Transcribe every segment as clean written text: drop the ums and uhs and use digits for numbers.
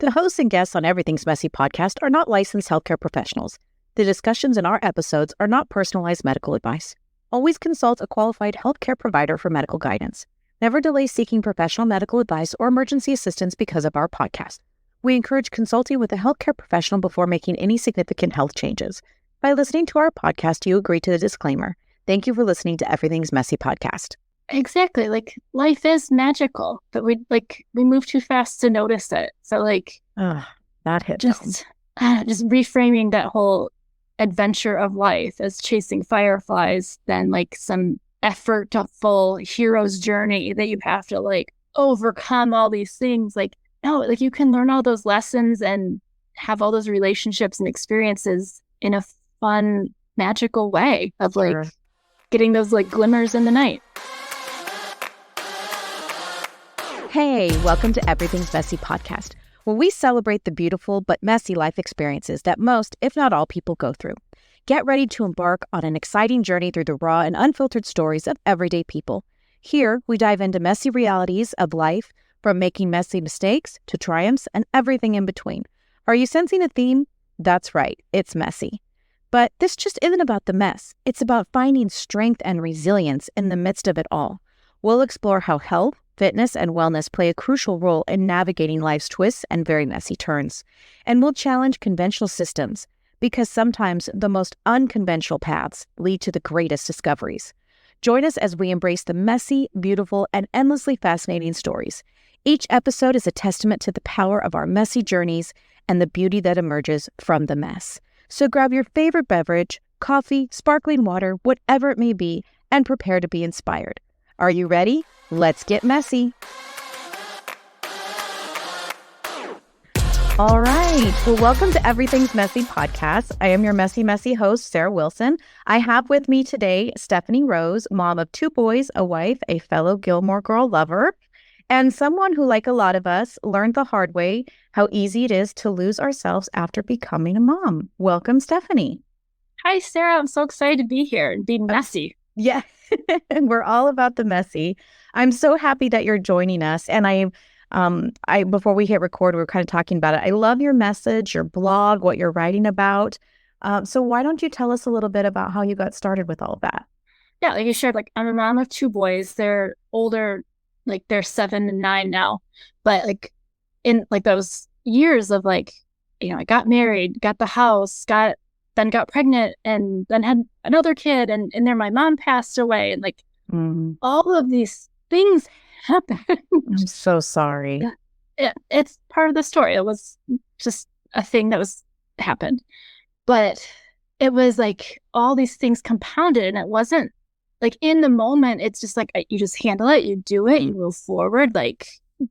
The hosts and guests on Everything's Messy podcast are not licensed healthcare professionals. The discussions in our episodes are not personalized medical advice. Always consult a qualified healthcare provider for medical guidance. Never delay seeking professional medical advice or emergency assistance because of our podcast. We encourage consulting with a healthcare professional before making any significant health changes. By listening to our podcast, you agree to the disclaimer. Thank you for listening to Everything's Messy podcast. Exactly. Life is magical, but we move too fast to notice it. So that hit just reframing that whole adventure of life as chasing fireflies, then some effortful hero's journey that you have to overcome all these things. No, you can learn all those lessons and have all those relationships and experiences in a fun, magical way of Sure. getting those glimmers in the night. Hey, welcome to Everything's Messy podcast, where we celebrate the beautiful but messy life experiences that most, if not all, people go through. Get ready to embark on an exciting journey through the raw and unfiltered stories of everyday people. Here, we dive into messy realities of life, from making messy mistakes to triumphs and everything in between. Are you sensing a theme? That's right, it's messy. But this just isn't about the mess. It's about finding strength and resilience in the midst of it all. We'll explore how health, fitness, and wellness play a crucial role in navigating life's twists and very messy turns. And we'll challenge conventional systems, because sometimes the most unconventional paths lead to the greatest discoveries. Join us as we embrace the messy, beautiful, and endlessly fascinating stories. Each episode is a testament to the power of our messy journeys and the beauty that emerges from the mess. So grab your favorite beverage, coffee, sparkling water, whatever it may be, and prepare to be inspired. Are you ready? Let's get messy. All right. Well, welcome to Everything's Messy podcast. I am your messy host, Sarah Wilson. I have with me today Stephanie Rose, mom of 2 boys, a wife, a fellow Gilmore Girl lover, and someone who, like a lot of us, learned the hard way how easy it is to lose ourselves after becoming a mom. Welcome, Stephanie. Hi, Sarah. I'm so excited to be here and be messy. Yeah, and we're all about the messy. I'm so happy that you're joining us. And I before we hit record, we were kind of talking about it. I love your message, your blog, what you're writing about. So why don't you tell us a little bit about how you got started with all of that? Yeah, like you shared, I'm a mom of 2 boys. They're older, they're 7 and 9 now. But in those years of I got married, got the house, got pregnant, and then had another kid, and then my mom passed away, and all of these things happened. I'm so sorry. It's part of the story. It was just a thing that happened, but it was all these things compounded, and it wasn't in the moment. It's just you just handle it, you do it, you move forward,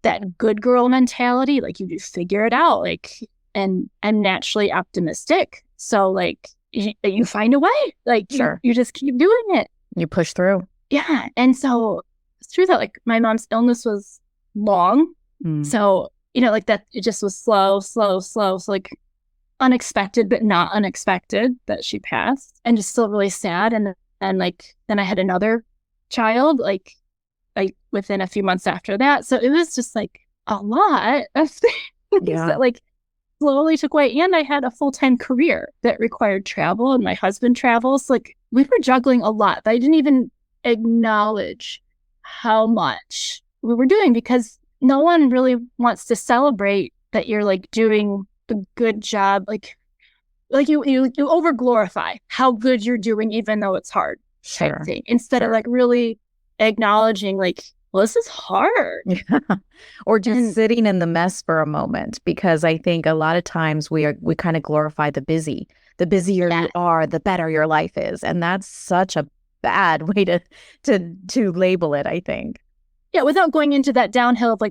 that good girl mentality. You just figure it out. And I'm naturally optimistic. So you find a way, Sure. you just keep doing it. You push through. Yeah. And so through that, my mom's illness was long. So, that it just was slow. So unexpected, but not unexpected that she passed, and just still really sad. And then I had another child, within a few months after that. So it was just a lot of things that slowly took away. And I had a full-time career that required travel, and my husband travels. We were juggling a lot, but I didn't even acknowledge how much we were doing, because no one really wants to celebrate that you're doing a good job. You over glorify how good you're doing, even though it's hard. Sure. Thing, instead of really acknowledging well, this is hard. Yeah. Or just sitting in the mess for a moment, because I think a lot of times we kind of glorify the busy. The busier you are, the better your life is. And that's such a bad way to label it, I think. Yeah, without going into that downhill of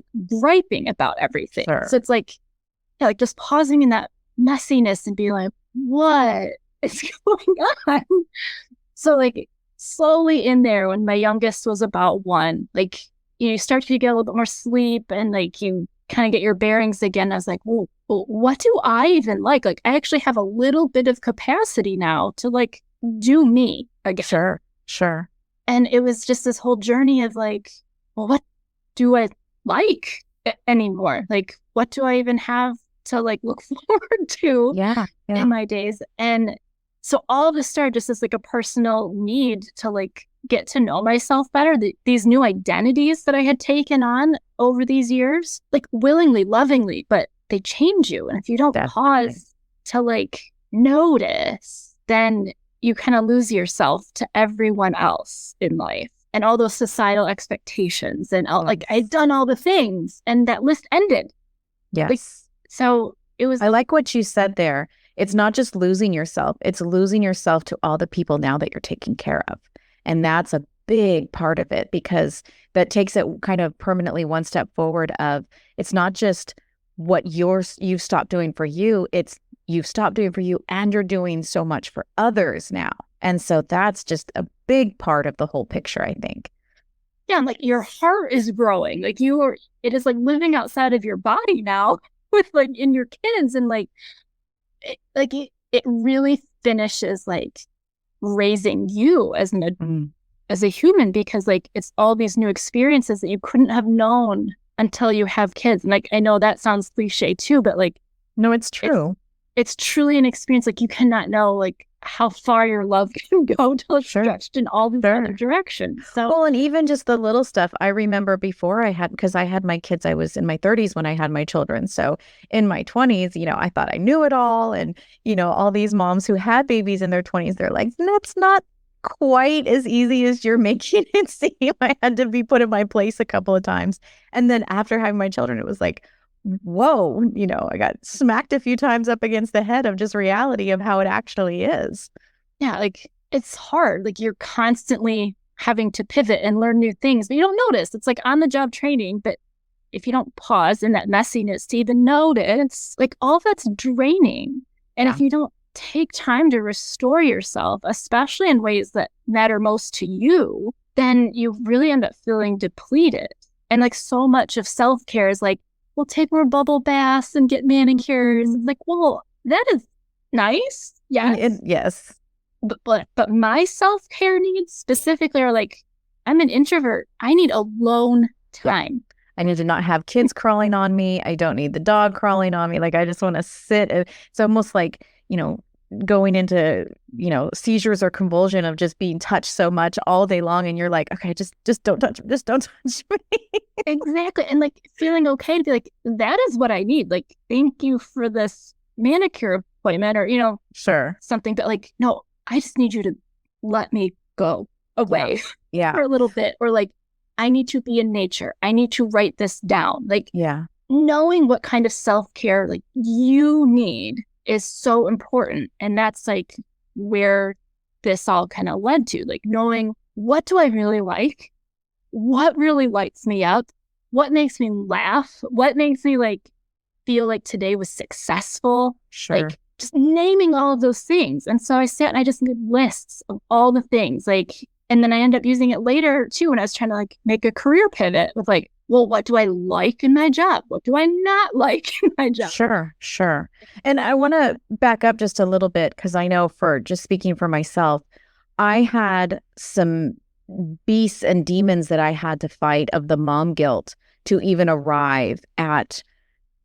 griping about everything. Sure. So it's just pausing in that messiness and being what is going on? So slowly in there, when my youngest was about 1, you start to get a little bit more sleep, and you kind of get your bearings again. I was well, what do I even like? I actually have a little bit of capacity now to do me again. Sure. And it was just this whole journey of well, what do I like anymore? What do I even have to like look forward to in my days. And so all of this started just as like a personal need to like get to know myself better. These new identities that I had taken on over these years, like willingly, lovingly, but they change you. And if you don't pause to like notice, then you kind of lose yourself to everyone else in life and all those societal expectations. And like I'd done all the things and that list ended. Yes. Like, so it was. I like what you said there. It's not just losing yourself. It's losing yourself to all the people now that you're taking care of. And that's a big part of it, because that takes it kind of permanently one step forward of, it's not just what you've stopped doing for you, it's you've stopped doing for you and you're doing so much for others now. And so that's just a big part of the whole picture, I think. Yeah, and like your heart is growing. Like it is like living outside of your body now with like in your kids, and like it really finishes like raising you as as a human, because like it's all these new experiences that you couldn't have known until you have kids. And like I know that sounds cliche too, but like no, it's true. It's truly an experience. Like you cannot know like how far your love can go till it's stretched in all these other directions. So well, and even just the little stuff. I remember before because I had my kids, I was in my 30s when I had my children. So in my 20s, I thought I knew it all. And, all these moms who had babies in their 20s, they're like, that's not quite as easy as you're making it seem. I had to be put in my place a couple of times. And then after having my children, it was like, whoa, I got smacked a few times up against the head of just reality of how it actually is. Yeah, like it's hard. Like you're constantly having to pivot and learn new things, but you don't notice. It's like on the job training, but if you don't pause in that messiness to even notice, like all that's draining. And if you don't take time to restore yourself, especially in ways that matter most to you, then you really end up feeling depleted. And like so much of self-care is like, we'll take more bubble baths and get manicures. It's like, well, that is nice. Yes. Yes. But my self-care needs specifically are like, I'm an introvert. I need alone time. Yeah. I need to not have kids crawling on me. I don't need the dog crawling on me. Like, I just want to sit. It's almost like, going into, seizures or convulsion of just being touched so much all day long. And you're like, okay, just don't touch me. Just don't touch me. Exactly. And like feeling okay to be like, that is what I need. Like, thank you for this manicure appointment or, something. But like, no, I just need you to let me go away for a little bit. Or like, I need to be in nature. I need to write this down. Like, knowing what kind of self-care like you need is so important. And that's like where this all kind of led to, like knowing, what do I really like? What really lights me up? What makes me laugh? What makes me like feel like today was successful? Like just naming all of those things. And so I sat and I just made lists of all the things, like, and then I end up using it later too when I was trying to like make a career pivot with like, well, what do I like in my job? What do I not like in my job? Sure. And I want to back up just a little bit, because I know, for just speaking for myself, I had some beasts and demons that I had to fight of the mom guilt to even arrive at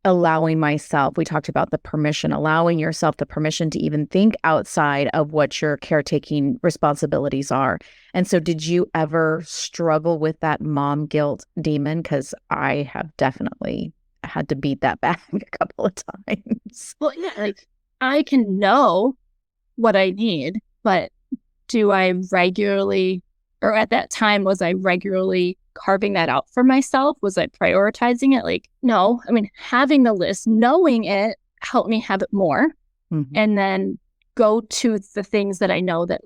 allowing myself. We talked about the permission, allowing yourself the permission to even think outside of what your caretaking responsibilities are. And so did you ever struggle with that mom guilt demon? Because I have definitely had to beat that back a couple of times. Well, yeah, like I can know what I need, but do I regularly, or at that time, was I regularly carving that out for myself? Was I prioritizing it? Like, no. I mean, having the list, knowing it helped me have it more, and then go to the things that I know that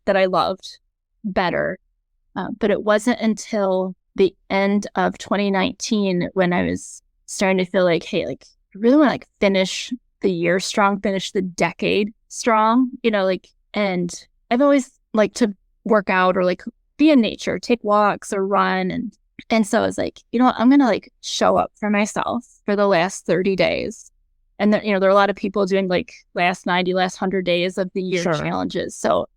I loved better. But it wasn't until the end of 2019 when I was starting to feel like, hey, like I really want to like finish the year strong, finish the decade strong, like, and I've always liked to work out or like be in nature, take walks or run. And so I was like, you know what, I'm going to like show up for myself for the last 30 days. And there are a lot of people doing like last 90, last 100 days of the year challenges. So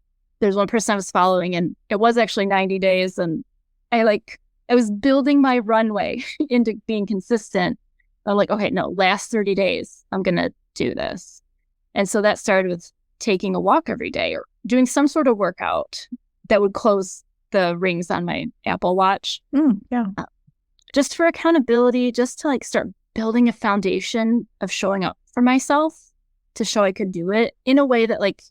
there's one person I was following and it was actually 90 days. And I was building my runway into being consistent. I'm like, okay, no, last 30 days, I'm going to do this. And so that started with taking a walk every day or doing some sort of workout that would close the rings on my Apple Watch. Yeah. Just for accountability, just to like start building a foundation of showing up for myself, to show I could do it in a way that like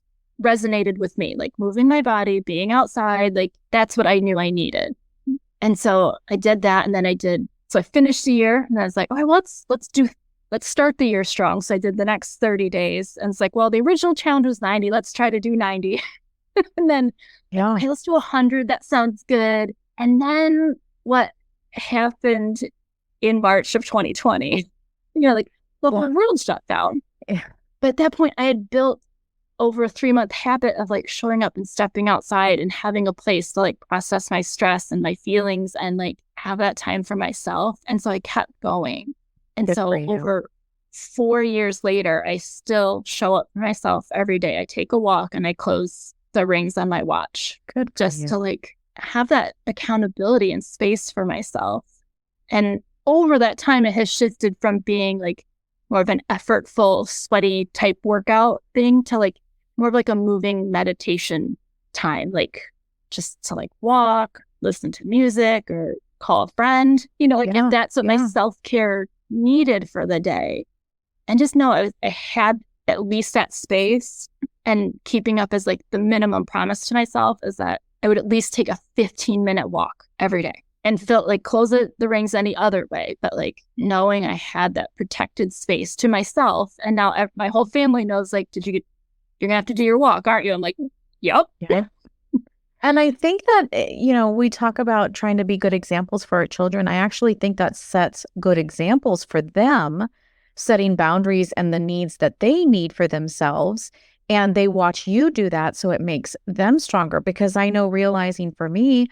resonated with me, like moving my body, being outside, like that's what I knew I needed. And so I did that. And then so I finished the year and I was like, oh, let's start the year strong. So I did the next 30 days and it's like, well, the original challenge was 90. Let's try to do 90. And then, okay, let's do 100. That sounds good. And then what happened in March of 2020, like the whole world shut down. Yeah. But at that point I had built over a 3-month habit of like showing up and stepping outside and having a place to like process my stress and my feelings and like have that time for myself. And so I kept going. And Good so over 4 years later, I still show up for myself every day. I take a walk and I close the rings on my watch. Good. Just to like have that accountability and space for myself. And over that time, it has shifted from being like more of an effortful, sweaty type workout thing to like more of like a moving meditation time, like just to like walk, listen to music or call a friend, if that's what my self-care needed for the day. And just know I had at least that space, and keeping up as like the minimum promise to myself is that I would at least take a 15-minute walk every day and feel like close the rings any other way. But like knowing I had that protected space to myself. And now my whole family knows, like, you're going to have to do your walk, aren't you? I'm like, yep. Yeah. And I think that, we talk about trying to be good examples for our children. I actually think that sets good examples for them, setting boundaries and the needs that they need for themselves. And they watch you do that. So it makes them stronger, because I know, realizing for me,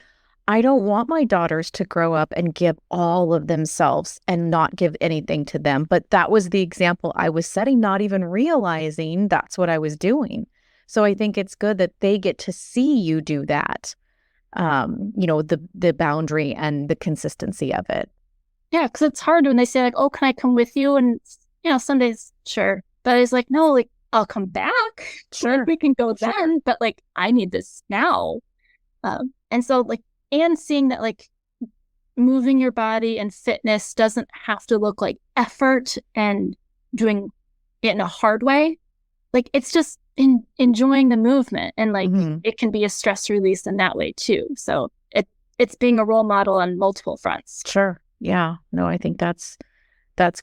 I don't want my daughters to grow up and give all of themselves and not give anything to them. But that was the example I was setting, not even realizing that's what I was doing. So I think it's good that they get to see you do that, the boundary and the consistency of it. Yeah, because it's hard when they say like, oh, can I come with you? And, some days, sure. But it's like, no, like, I'll come back. Sure. Like, we can go then. But like, I need this now. And so like, and seeing that like moving your body and fitness doesn't have to look like effort and doing it in a hard way. Like, it's just enjoying the movement, and like it can be a stress release in that way too. So it's being a role model on multiple fronts. Sure. Yeah. No, I think that's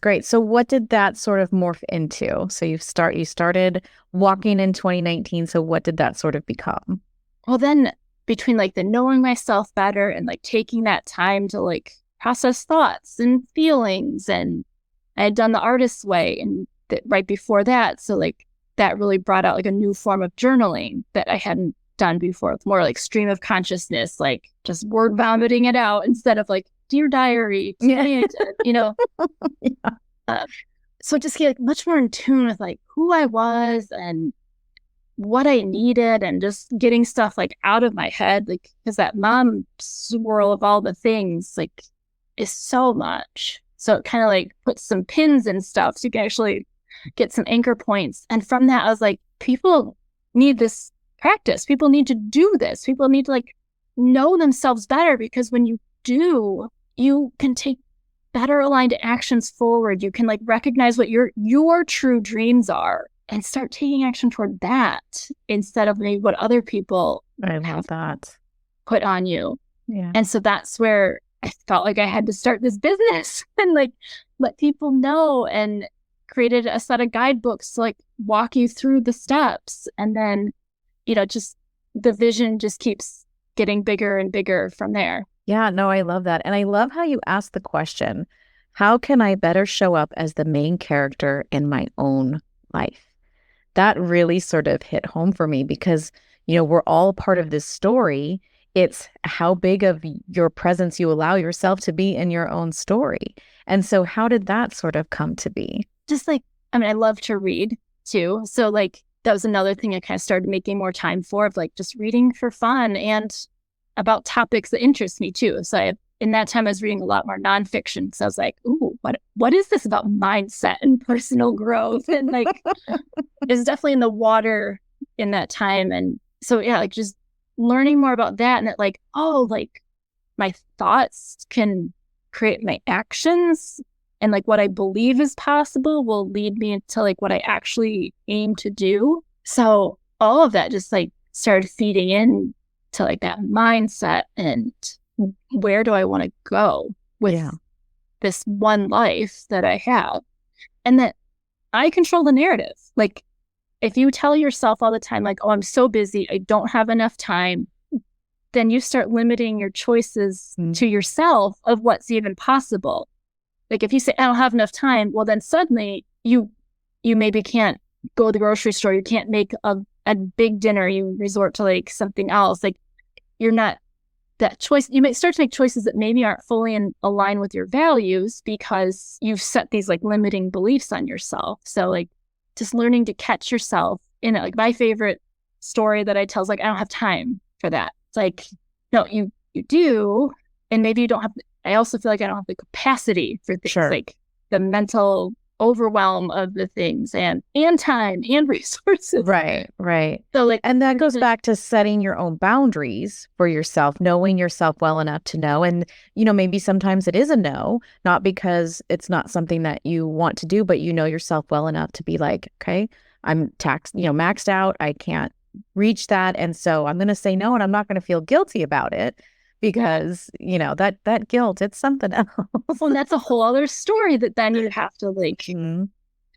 great. So what did that sort of morph into? So you started walking in 2019. So what did that sort of become? Well, then between like the knowing myself better and like taking that time to like process thoughts and feelings, and I had done the artist's way and right before that. So like that really brought out like a new form of journaling that I hadn't done before. It's more like stream of consciousness, like just word vomiting it out instead of like, dear diary, today so just get like much more in tune with like who I was and what I needed, and just getting stuff like out of my head, like, because that mom swirl of all the things like is so much. So it kind of like puts some pins and stuff so you can actually get some anchor points. And from that, I was like, people need this practice. People need to do this. People need to like know themselves better, because when you do, you can take better aligned actions forward. You can like recognize what your true dreams are and start taking action toward that instead of maybe what other people have put on you. Yeah. And so that's where I felt like I had to start this business and like let people know, and created a set of guidebooks to like walk you through the steps. And then, just the vision just keeps getting bigger and bigger from there. Yeah, no, I love that. And I love how you asked the question, how can I better show up as the main character in my own life? That really sort of hit home for me, because, we're all part of this story. It's how big of your presence you allow yourself to be in your own story. And so how did that sort of come to be? Just like, I love to read too. So like, that was another thing I kind of started making more time for, of like just reading for fun and about topics that interest me too. So in that time I was reading a lot more nonfiction. So I was like, ooh, what is this about mindset and personal growth? And like, it's definitely in the water in that time. And so, yeah, like just learning more about that, and that like, oh, like my thoughts can create my actions, and like what I believe is possible will lead me into like what I actually aim to do. So all of that just like started feeding in to like that mindset, and where do I want to go with this one life that I have, and that I control the narrative. Like if you tell yourself all the time, like, oh, I'm so busy, I don't have enough time, then you start limiting your choices to yourself of what's even possible. Like if you say, I don't have enough time, well, then suddenly you maybe can't go to the grocery store. You can't make a big dinner. You resort to like something else. Like you're not that choice. You may start to make choices that maybe aren't fully in align with your values because you've set these like limiting beliefs on yourself. So like just learning to catch yourself in it. Like my favorite story that I tell is like, I don't have time for that. It's like, no, you do. And maybe you don't have, I also feel like I don't have the capacity for things like the mental overwhelm of the things and time and resources. Right. So like, and that goes back to setting your own boundaries for yourself, knowing yourself well enough to know. And, you know, maybe sometimes it is a no, not because it's not something that you want to do, but you know yourself well enough to be like, okay, I'm maxed out. I can't reach that. And so I'm going to say no, and I'm not going to feel guilty about it. Because, you know, that guilt, it's something else. Well, and that's a whole other story that then you have to like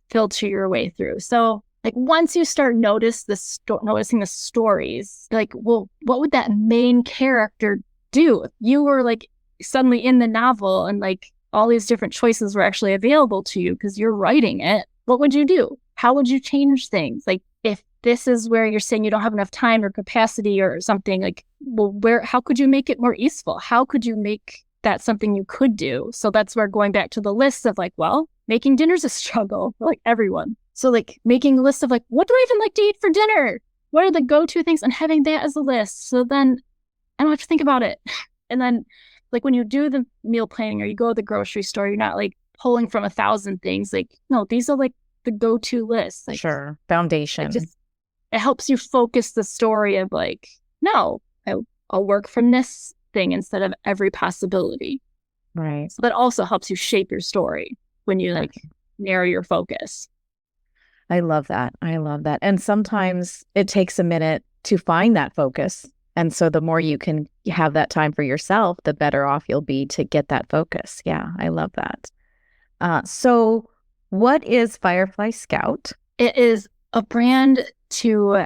filter your way through. So like once you start noticing the stories, like, well, what would that main character do? If you were like suddenly in the novel and like all these different choices were actually available to you because you're writing it, what would you do? How would you change things? Like if this is where you're saying you don't have enough time or capacity or something, like, well, how could you make it more easeful? How could you make that something you could do? So that's where going back to the list of like, well, making dinner's a struggle for like everyone. So like making a list of like, what do I even like to eat for dinner? What are the go-to things? And having that as a list. So then I don't have to think about it. And then like when you do the meal planning or you go to the grocery store, you're not like pulling from 1,000 things. Like, no, these are like the go-to lists. Like, foundation. It helps you focus the story of like, no, I'll work from this thing instead of every possibility. Right. So that also helps you shape your story when you like narrow your focus. I love that. And sometimes it takes a minute to find that focus. And so the more you can have that time for yourself, the better off you'll be to get that focus. Yeah, I love that. So what is Fireflies Scout? It is a brand to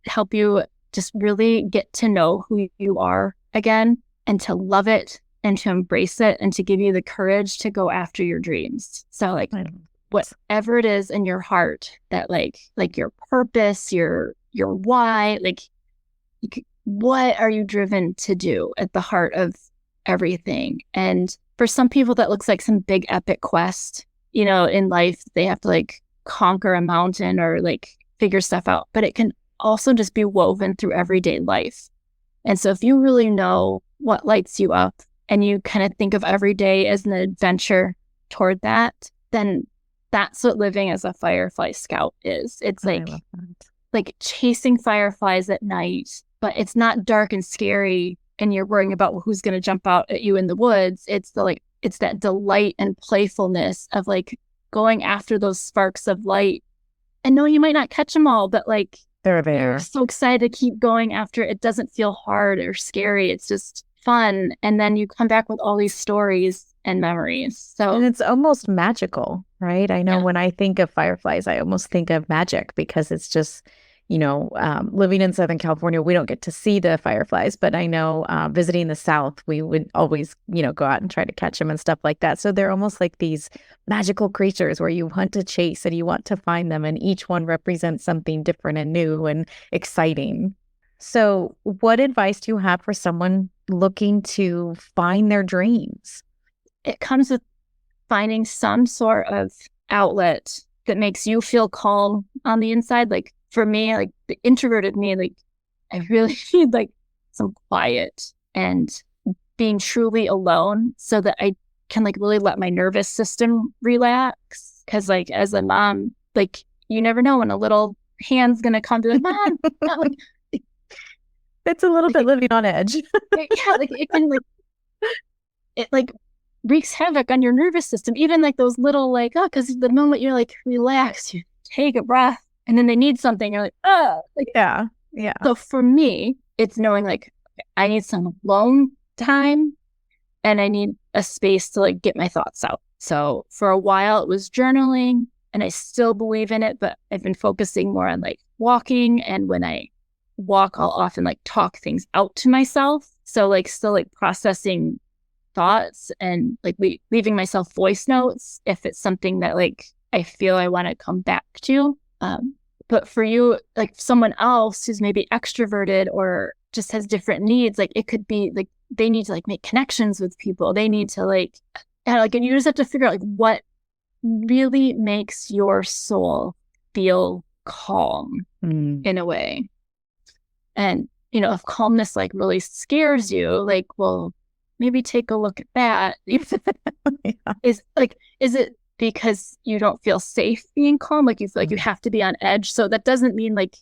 help you just really get to know who you are again and to love it and to embrace it and to give you the courage to go after your dreams. So like whatever it is in your heart that like your purpose, your why, like what are you driven to do at the heart of everything? And for some people that looks like some big epic quest, you know, in life, they have to like conquer a mountain or like figure stuff out, but it can also just be woven through everyday life. And so if you really know what lights you up and you kind of think of every day as an adventure toward that, then that's what living as a Firefly Scout is. It's like chasing fireflies at night, but it's not dark and scary and you're worrying about who's going to jump out at you in the woods. It's that delight and playfulness of like going after those sparks of light. And no, you might not catch them all, but like they're there. You're so excited to keep going after it. It doesn't feel hard or scary. It's just fun. And then you come back with all these stories and memories. And it's almost magical, right? I know when I think of fireflies, I almost think of magic because it's just, you know, living in Southern California, we don't get to see the fireflies, but I know visiting the South, we would always, you know, go out and try to catch them and stuff like that. So they're almost like these magical creatures where you want to chase and you want to find them, and each one represents something different and new and exciting. So what advice do you have for someone looking to find their dreams? It comes with finding some sort of outlet that makes you feel calm on the inside. Like for me, like the introverted me, like I really need like some quiet and being truly alone so that I can like really let my nervous system relax. Cause like as a mom, like you never know when a little hand's gonna come to like, Mom, like, it's a little bit living on edge. Yeah, like it can like it like wreaks havoc on your nervous system. Even like those little like, oh, because the moment you're like relaxed, you take a breath, and then they need something, you're like, oh, like, yeah. So for me, it's knowing like I need some alone time, and I need a space to like get my thoughts out. So for a while, it was journaling, and I still believe in it, but I've been focusing more on like walking, and when I walk, I'll often like talk things out to myself. So like still like processing thoughts and like leaving myself voice notes if it's something that like I feel I want to come back to. But for you, like someone else who's maybe extroverted or just has different needs, like it could be like they need to like make connections with people. They need to like, and you just have to figure out like what really makes your soul feel calm in a way. And, if calmness like really scares you, like, well, maybe take a look at that. Yeah. Is it because you don't feel safe being calm? Like you feel like you have to be on edge. So that doesn't mean like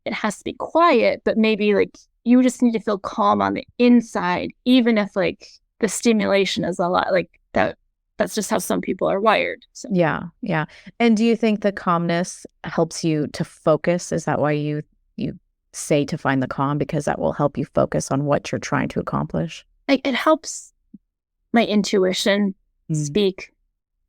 it has to be quiet, but maybe like you just need to feel calm on the inside, even if like the stimulation is a lot like that. That's just how some people are wired. So. Yeah. Yeah. And do you think the calmness helps you to focus? Is that why you say to find the calm, because that will help you focus on what you're trying to accomplish? Like it helps my intuition speak.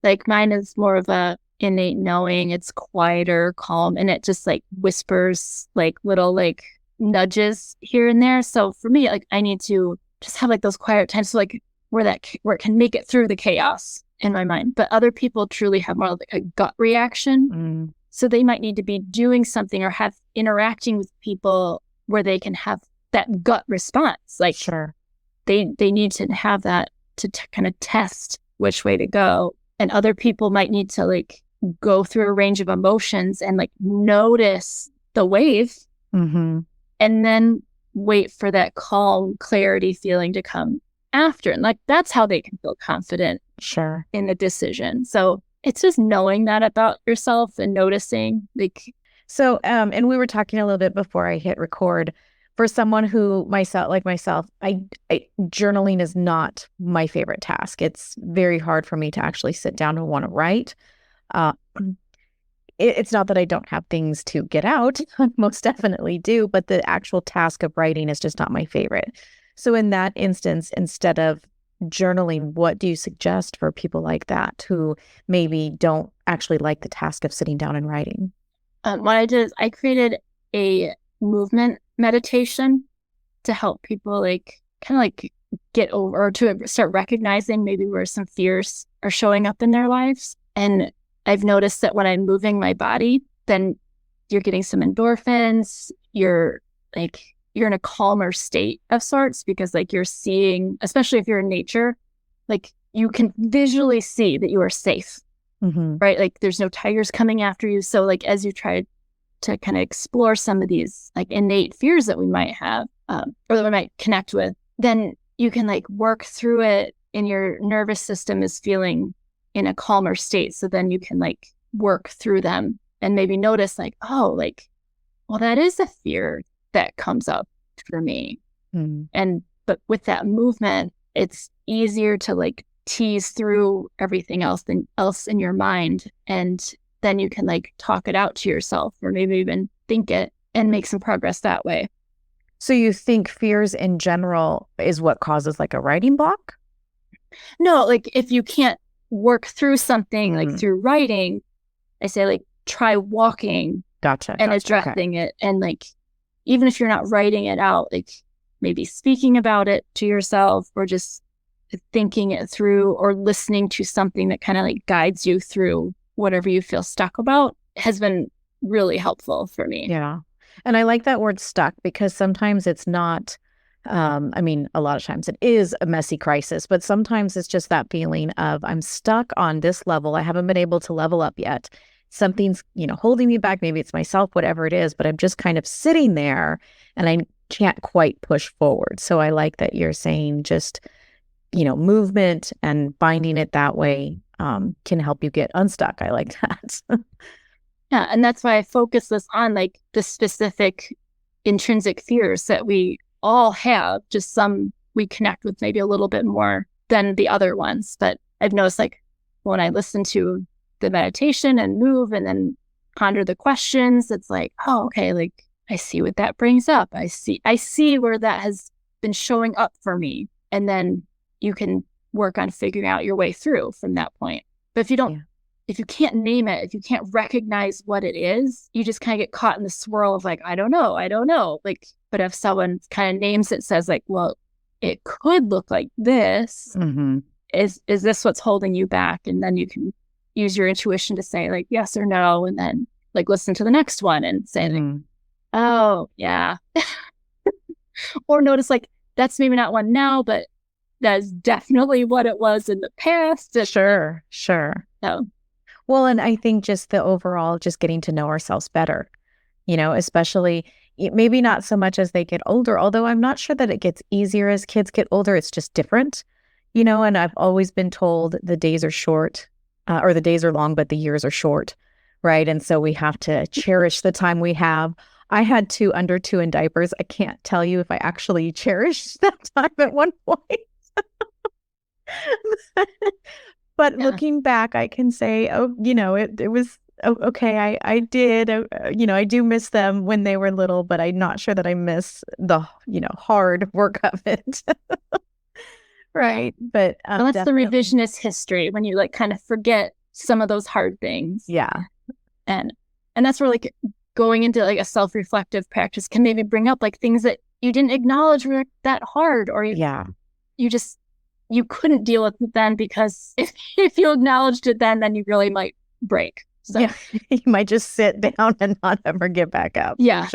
Like mine is more of a innate knowing. It's quieter, calm, and it just like whispers like little like nudges here and there. So for me, like I need to just have like those quiet times, so like where it can make it through the chaos in my mind. But other people truly have more like a gut reaction. So they might need to be doing something or have interacting with people where they can have that gut response. Like sure. They need to have that to kind of test which way to go. And other people might need to like go through a range of emotions and like notice the wave and then wait for that calm clarity feeling to come after. And like, that's how they can feel confident in the decision. So it's just knowing that about yourself and noticing like. So, and we were talking a little bit before I hit record. For someone who myself, I journaling is not my favorite task. It's very hard for me to actually sit down and want to write. It's not that I don't have things to get out. I most definitely do, but the actual task of writing is just not my favorite. So in that instance, instead of journaling, what do you suggest for people like that who maybe don't actually like the task of sitting down and writing? What I did is I created a movement meditation to help people like kind of like get over or to start recognizing maybe where some fears are showing up in their lives. And I've noticed that when I'm moving my body, then you're getting some endorphins. You're in a calmer state of sorts because like you're seeing, especially if you're in nature, like you can visually see that you are safe, right? Like there's no tigers coming after you. So like as you try to kind of explore some of these like innate fears that we might have or that we might connect with, then you can like work through it and your nervous system is feeling in a calmer state. So then you can like work through them and maybe notice like, oh, like, well, that is a fear that comes up for me. But with that movement, it's easier to like tease through everything else in your mind. And then you can like talk it out to yourself or maybe even think it and make some progress that way. So you think fears in general is what causes like a writing block? No, like if you can't work through something like through writing, I say like try walking and addressing it. And like, even if you're not writing it out, like maybe speaking about it to yourself or just thinking it through or listening to something that kind of like guides you through whatever you feel stuck about has been really helpful for me. Yeah. And I like that word stuck because sometimes it's not, a lot of times it is a messy crisis, but sometimes it's just that feeling of I'm stuck on this level. I haven't been able to level up yet. Something's, holding me back. Maybe it's myself, whatever it is, but I'm just kind of sitting there and I can't quite push forward. So I like that you're saying just movement and finding it that way can help you get unstuck. I like that. Yeah. And that's why I focus this on like the specific intrinsic fears that we all have, just some we connect with maybe a little bit more than the other ones. But I've noticed like when I listen to the meditation and move and then ponder the questions, it's like, oh, okay, like I see what that brings up. I see where that has been showing up for me. And then you can work on figuring out your way through from that point. But if you don't, if you can't name it, if you can't recognize what it is, you just kind of get caught in the swirl of like, I don't know. Like, but if someone kind of names it, says like, well, it could look like this. Mm-hmm. Is this what's holding you back? And then you can use your intuition to say like yes or no, and then like listen to the next one and say like, oh yeah. Or notice like that's maybe not one now, but that's definitely what it was in the past. Sure. So Well, and I think just the overall, just getting to know ourselves better, especially maybe not so much as they get older, although I'm not sure that it gets easier as kids get older. It's just different, and I've always been told the days are short or the days are long, but the years are short. Right. And so we have to cherish the time we have. I had two under two in diapers. I can't tell you if I actually cherished that time at one point. But looking back, I can say, oh, it was okay. I did, I do miss them when they were little, but I'm not sure that I miss the, hard work of it. Right. But well, that's the revisionist history when you like kind of forget some of those hard things. Yeah. And that's where like going into like a self-reflective practice can maybe bring up like things that you didn't acknowledge were that hard, or you couldn't deal with it then, because if you acknowledged it then you really might break. So you might just sit down and not ever get back up. Yeah.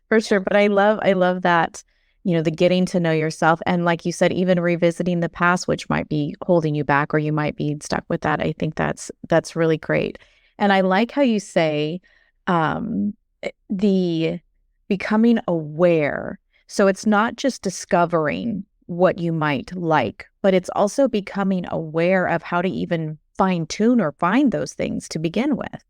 For sure. But I love that, the getting to know yourself. And like you said, even revisiting the past, which might be holding you back or you might be stuck with that. I think that's really great. And I like how you say the becoming aware. So it's not just discovering what you might like, but it's also becoming aware of how to even fine tune or find those things to begin with.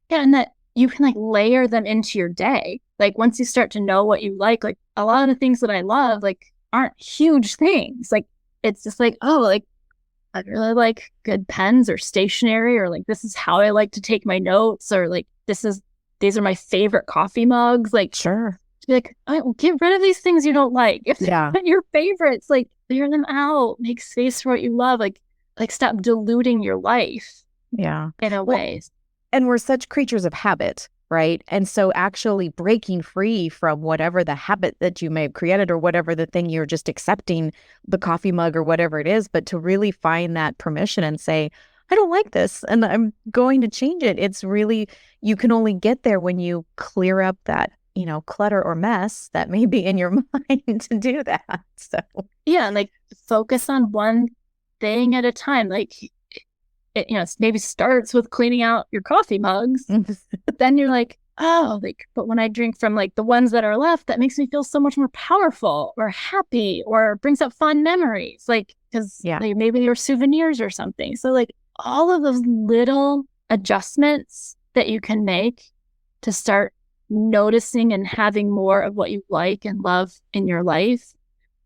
Yeah. And that you can like layer them into your day. Like once you start to know what you like a lot of the things that I love, like aren't huge things. Like it's just like, oh, like I really like good pens or stationery, or like, this is how I like to take my notes, or like, these are my favorite coffee mugs. Like, sure. Be like, all right, well, get rid of these things you don't like. If they're your favorites, like clear them out, make space for what you love. Like stop diluting your life. Yeah. In a way. And we're such creatures of habit, right? And so actually breaking free from whatever the habit that you may have created, or whatever the thing you're just accepting, the coffee mug or whatever it is, but to really find that permission and say, I don't like this and I'm going to change it. It's really, you can only get there when you clear up that clutter or mess that may be in your mind to do that. So yeah, and like focus on one thing at a time. Like it maybe starts with cleaning out your coffee mugs. But then you're like, oh, like, but when I drink from like the ones that are left, that makes me feel so much more powerful or happy, or brings up fond memories. Like, because like, maybe they were souvenirs or something. So like all of those little adjustments that you can make to start noticing and having more of what you like and love in your life,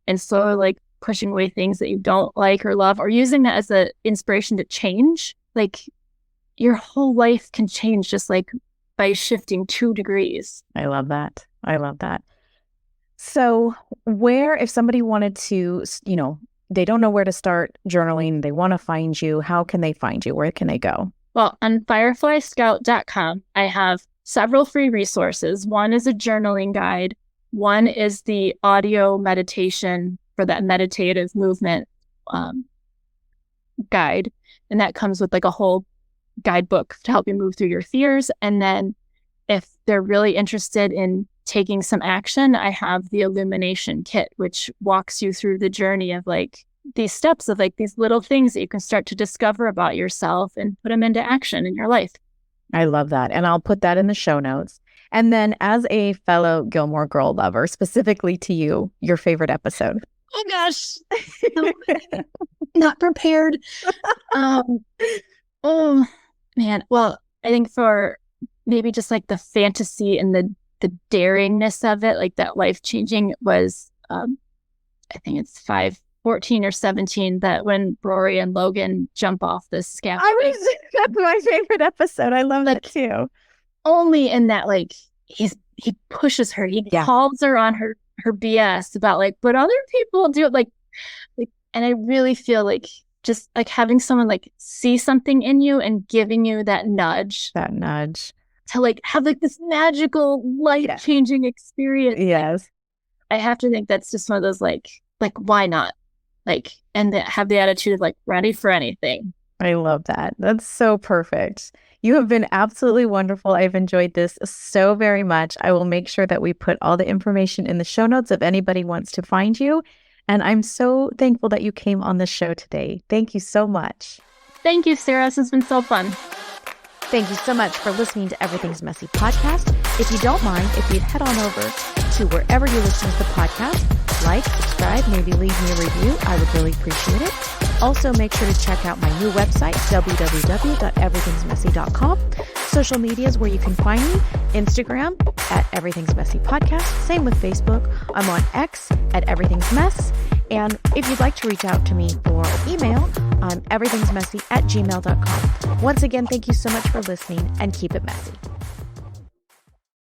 and slowly like pushing away things that you don't like or love, or using that as an inspiration to change. Like your whole life can change just like by shifting 2 degrees. I love that. So if somebody wanted to, they don't know where to start journaling, they want to find you, how can they find you? Where can they go? Well, on firefliescout.com, I have several free resources. One is a journaling guide. One is the audio meditation for that meditative movement guide. And that comes with like a whole guidebook to help you move through your fears. And then if they're really interested in taking some action, I have the illumination kit, which walks you through the journey of like these steps of like these little things that you can start to discover about yourself and put them into action in your life. I love that. And I'll put that in the show notes. And then as a fellow Gilmore Girl lover, specifically to you, your favorite episode? oh gosh, not prepared. Oh man. Well, I think for maybe just like the fantasy and the daringness of it, like that life-changing was, I think it's 14 or 17, that when Rory and Logan jump off the scaffolding. That's my favorite episode. I love that too. Only in that, like, he pushes her. He calls her on her BS about like, but other people do it, like, and I really feel like just like having someone like see something in you and giving you that nudge to like have like this magical life-changing experience. Yes. I have to think that's just one of those like why not? Like, and have the attitude of like ready for anything. I love that. That's so perfect. You have been absolutely wonderful. I've enjoyed this so very much. I will make sure that we put all the information in the show notes if anybody wants to find you. And I'm so thankful that you came on the show today. Thank you so much. Thank you, Sarah. This has been so fun. Thank you so much for listening to Everything's Messy podcast. If you don't mind, if you'd head on over to wherever you listen to the podcast, like, subscribe, maybe leave me a review. I would really appreciate it. Also, make sure to check out my new website, www.everythingsmessy.com. Social media is where you can find me. Instagram at Everything's Messy Podcast. Same with Facebook. I'm on X at Everything's Mess. And if you'd like to reach out to me for email, I'm everythingsmessy@gmail.com. Once again, thank you so much for listening and keep it messy.